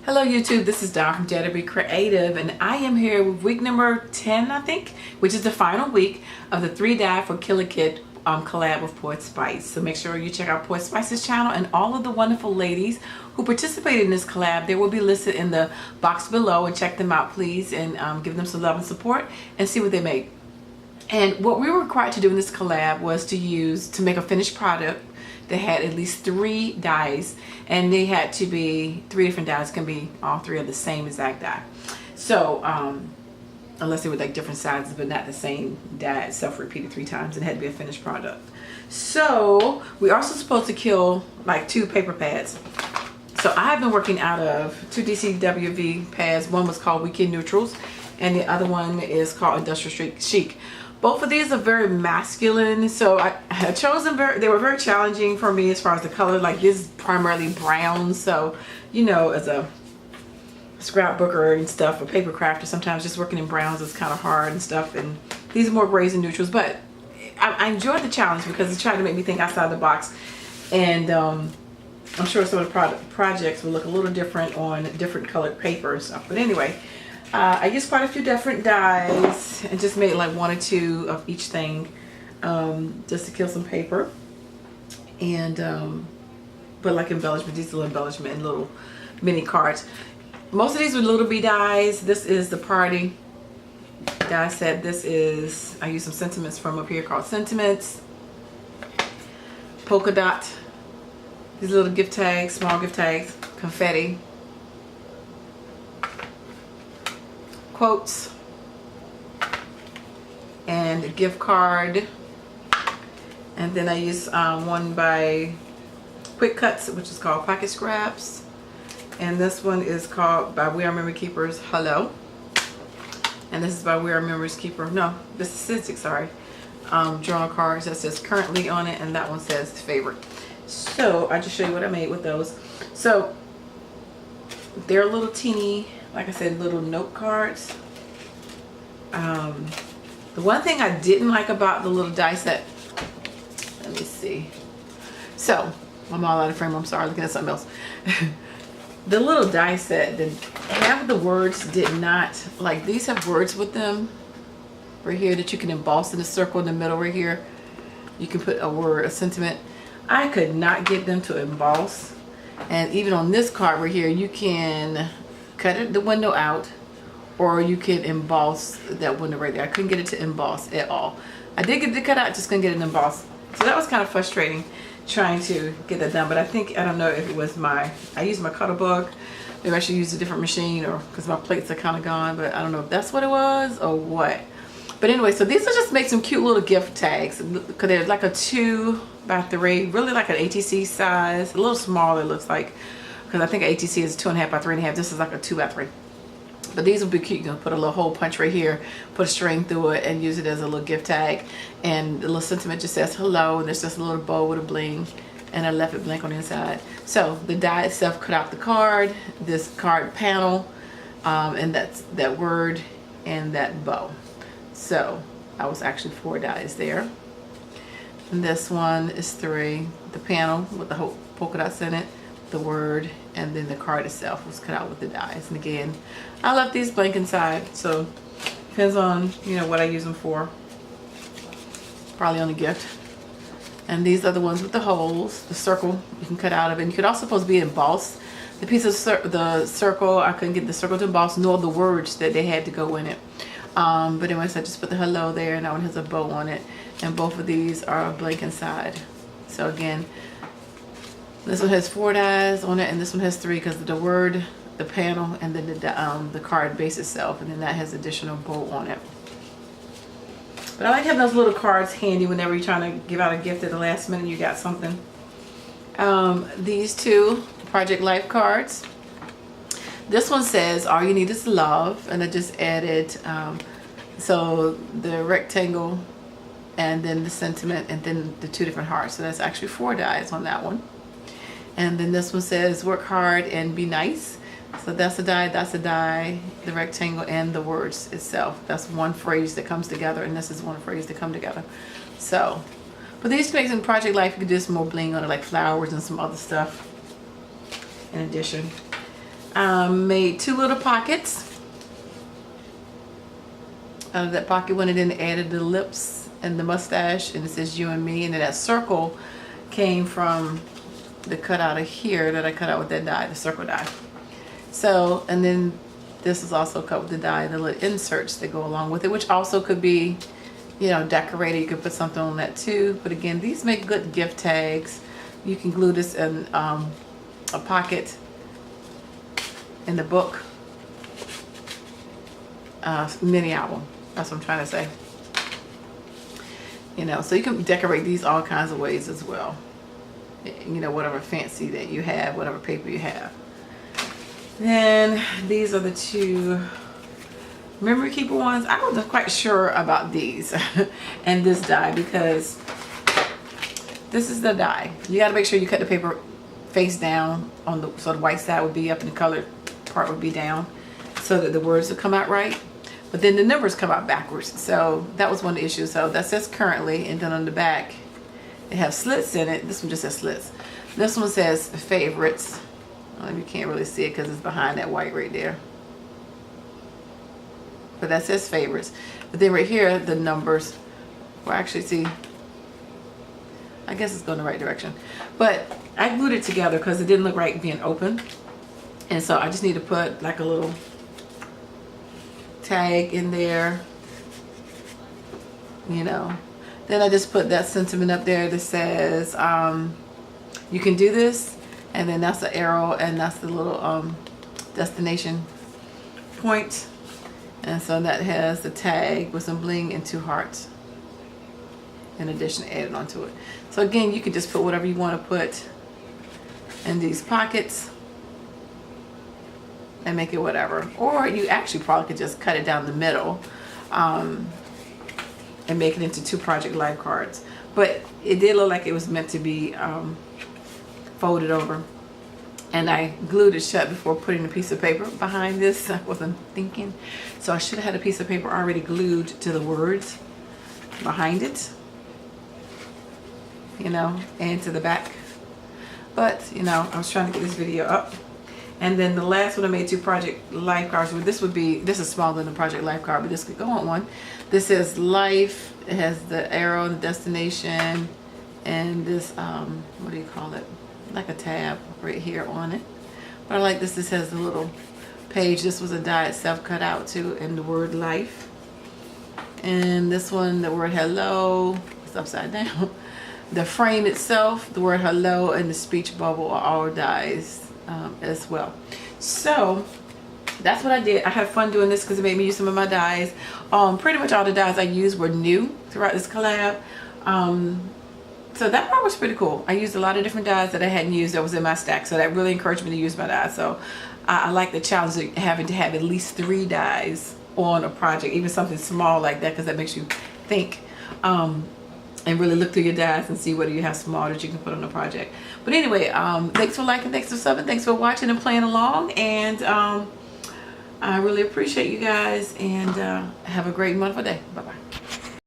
Hello YouTube, this is Dawn from Daretobecreative, and I am here with week number 10, I think, which is the final week of the 3-dye for Killer Kit collab with Poetspice. So make sure you check out Poetspice's channel, and all of the wonderful ladies who participated in this collab, they will be listed in the box below, and check them out please, and give them some love and support and see what they make. And what we were required to do in this collab was to make a finished product that had at least 3 dyes, and they had to be 3 different dyes. Can be all 3 of the same exact dye. So unless they were like different sizes but not the same dye itself repeated 3 times, it had to be a finished product. So we are also supposed to kill like 2 paper pads. So I've been working out of 2 dcwv pads. One was called Weekend Neutrals and the other one is called Industrial Chic. Both of these are very masculine, so I had chosen they were very challenging for me as far as the color. Like this is primarily brown, so you know, as a scrapbooker and stuff, a paper crafter, sometimes just working in browns is kind of hard and stuff, and these are more grays and neutrals, but I enjoyed the challenge because it tried to make me think outside the box, and I'm sure some of the projects will look a little different on different colored paper and stuff. But anyway, I used quite a few different dyes and just made like 1 or 2 of each thing, just to kill some paper, and but like embellishment, these little embellishment and little mini cards. Most of these were little B dyes. This is the party dye set. This is, I used some sentiments from up here called Sentiments, polka dot, these little gift tags, small gift tags, confetti, quotes, and a gift card. And then I used one by Quick Cuts, which is called Pocket Scraps, and this one is called by We Are Memory Keepers, Hello, and this is by We Are Memories Keeper, no, this is Cystic, sorry, journal cards that says currently on it, and that one says favorite. So I just show you what I made with those. So they're little teeny, like I said, little note cards. The one thing I didn't like about the little die set, let me see. So I'm all out of frame. I'm sorry, looking at something else. The little die set, half of the words did not, like these have words with them right here that you can emboss in the circle in the middle right here. You can put a word, a sentiment. I could not get them to emboss. And even on this card right here, you can cut the window out, or you can emboss that window right there. I couldn't get it to emboss at all. I did get it to cut out, just couldn't get it embossed. So that was kind of frustrating trying to get that done. But I think, I don't know if it was I used my cutter bug. Maybe I should use a different machine, or because my plates are kind of gone, but I don't know if that's what it was or what. But anyway, so these will just make some cute little gift tags, because they're like a 2 by 3, really like an ATC size, a little smaller it looks like, because I think an ATC is 2.5 by 3.5. This is like a 2 by 3. But these will be cute. You can put a little hole punch right here, put a string through it, and use it as a little gift tag. And the little sentiment just says hello, and there's just a little bow with a bling, and I left it blank on the inside. So the die itself cut out the card, this card panel, and that's that word and that bow. So that was actually 4 dies there. And this one is 3. The panel with the whole polka dots in it, the word, and then the card itself was cut out with the dies. And again, I left these blank inside, so depends on, you know, what I use them for. Probably on a gift. And these are the ones with the holes, the circle you can cut out of it. And you could also supposed to be embossed. The piece of the circle, I couldn't get the circle to emboss, nor the words that they had to go in it. But anyways, I just put the hello there, and that one has a bow on it. And both of these are blank inside. So again, this one has 4 dies on it, and this one has 3 because of the word, the panel, and then the card base itself, and then that has additional bow on it. But I like having those little cards handy whenever you're trying to give out a gift at the last minute. You got something. These 2 Project Life cards. This one says all you need is love, and I just added so the rectangle, and then the sentiment, and then the 2 different hearts. So that's actually 4 dies on that one. And then this one says work hard and be nice. So that's a die, the rectangle, and the words itself. That's one phrase that comes together, and this is one phrase that come together. So, but these makes in Project Life, you could do some more bling on it, like flowers and some other stuff in addition. Made 2 little pockets. Out of that pocket went in and added the lips and the mustache, and it says you and me, and then that circle came from the cutout of here that I cut out with that die, the circle die. So, and then this is also cut with the die, the little inserts that go along with it, which also could be, you know, decorated. You could put something on that too. But again, these make good gift tags. You can glue this in a pocket in the book. Mini album. That's what I'm trying to say. You know, so you can decorate these all kinds of ways as well. You know, whatever fancy that you have, whatever paper you have. Then these are the 2 memory keeper ones. I wasn't quite sure about these and this die, because this is the die. You got to make sure you cut the paper face down on the, so the white side would be up and the colored part would be down, so that the words would come out right. But then the numbers come out backwards. So that was one of the issues. So that says currently, and then on the back they have slits in it. This one just says slits. This one says favorites. You can't really see it because it's behind that white right there. But that says favorites. But then right here, the numbers. Well, actually, see, I guess it's going the right direction. But I glued it together because it didn't look right being open. And so I just need to put like a little tag in there, you know. Then I just put that sentiment up there that says, you can do this. And then that's the arrow, and that's the little destination point. And so that has the tag with some bling and 2 hearts in addition added onto it. So again, you can just put whatever you want to put in these pockets and make it whatever. Or you actually probably could just cut it down the middle and make it into 2 Project Life cards. But it did look like it was meant to be folded over, and I glued it shut before putting a piece of paper behind this. I wasn't thinking, so I should have had a piece of paper already glued to the words behind it, you know, and to the back. But you know, I was trying to get this video up. And then the last one, I made 2 Project Life cards. This is smaller than the Project Life card, but this could go on one. This says life. It has the arrow and the destination, and this what do you call it, like a tab right here on it. But I like this. This has the little page. This was a die itself cut out too, and the word life. And this one, the word hello, it's upside down. The frame itself, the word hello, and the speech bubble are all dies as well. So that's what I did. I had fun doing this because it made me use some of my dies. Pretty much all the dies I used were new throughout this collab. So that part was pretty cool. I used a lot of different dies that I hadn't used that was in my stack, so that really encouraged me to use my dies. So I like the challenge of having to have at least 3 dies on a project, even something small like that, because that makes you think and really look through your dies and see whether you have small that you can put on a project. But anyway, thanks for liking, thanks for subbing, thanks for watching and playing along, and I really appreciate you guys, and have a great wonderful day. Bye bye.